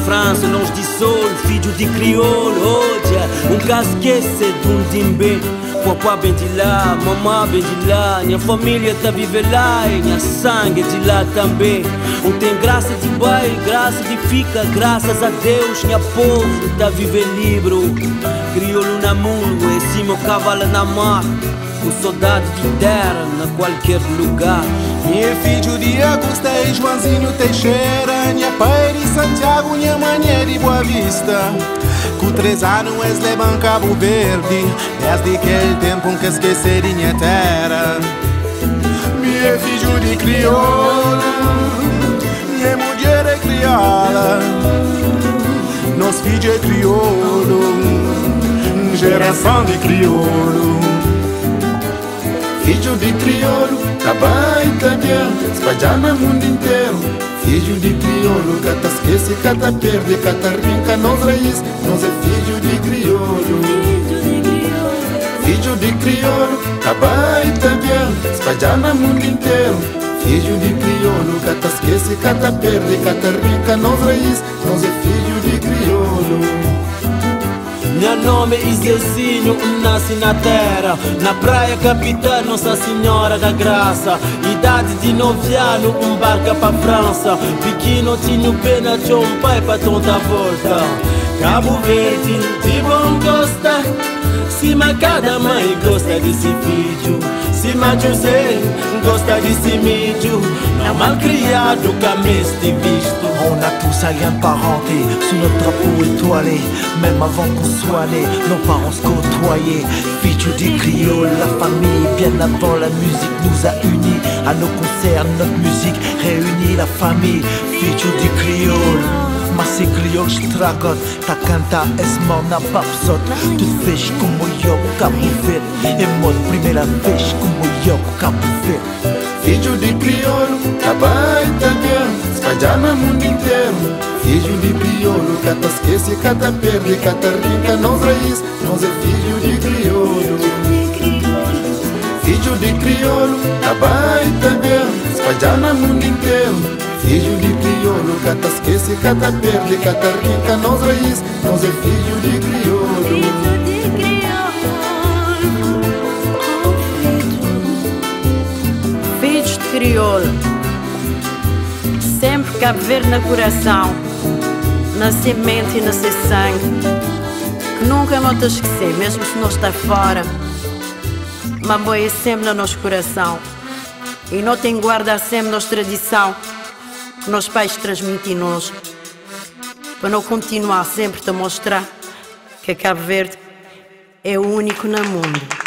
França, longe de sol, filho de crioulo. Hoje, caso esquece de dimbe. Papá bem de lá, mamãe bem de lá. Minha família tá vive lá e minha sangue de lá também. Tem graça de pai, graça de fica, graças a Deus. Minha povo tá vive livre. Crioulo na mão, esse meu cavalo na mar. Com saudade de terra, na qualquer lugar. Minha filho de Augusta e Joãozinho Teixeira. Minha pai de Santiago, minha mãe de Boa Vista. Com 3 anos eles levam Cabo Verde. Desde aquele tempo que esquecer minha terra. Minha filho de crioula, minha mulher é crioula. Nós filhos é crioulo, geração de crioulo. Filho de crioulo, tá bem, tá bem, espalhar no mundo inteiro. Filho de crioulo, cata esquece, cata perde, cata rinca nos raiz, nós é filho de crioulo. Filho de crioulo, tá bem, tá bem, espalhar no mundo inteiro. Filho de crioulo, cata esquece, cata perde, cata rinca nos raiz, nós é filho de crioulo. Meu nome é Isilzinho, nasci na terra. Na praia capital, Nossa Senhora da Graça. Idade de 9 anos, barca pra França. Pequeno tinha pena, tinha pai pra toda volta. Cabo Verde, de bom gosta. Cima cada mãe gosta desse filho. Cima José gosta desse mídio. Não malcriado, camês de visto. On a tous un lien de parenté sous notre drapeau étoilé. Même avant qu'on soit né, nos parents se côtoyaient. Filho de crioulo, la famille, bien avant la musique nous a unis. À nos concerts, notre musique réunit la famille. Filho de crioulo, mas esse crioulo estragot. Tá canta, es na papsot. Tudo fez como eu, Cabo Verde. É modo primeira vez como eu, Cabo Verde. Filho de crioulo, tá bem, tá bem, espalhar no mundo inteiro. Filho de crioulo, cata esquece, cata perde, cata rinca nos raiz, nós é filho de crioulo. Filho de crioulo, tá bem, tá bem, espalhar no mundo inteiro. Filho de crioulo, cata esquece, cata perde, cata rinca nos raiz, nós é filho de crioulo. Crioulo, sempre Cabo Verde no coração, na semente e no seu sangue, que nunca não te esquecer, mesmo se não está fora, mas boi é sempre no nosso coração, e não tem guarda sempre nossa tradição, que nossos pais transmitem-nos, para não continuar sempre a mostrar que Cabo Verde é o único no mundo.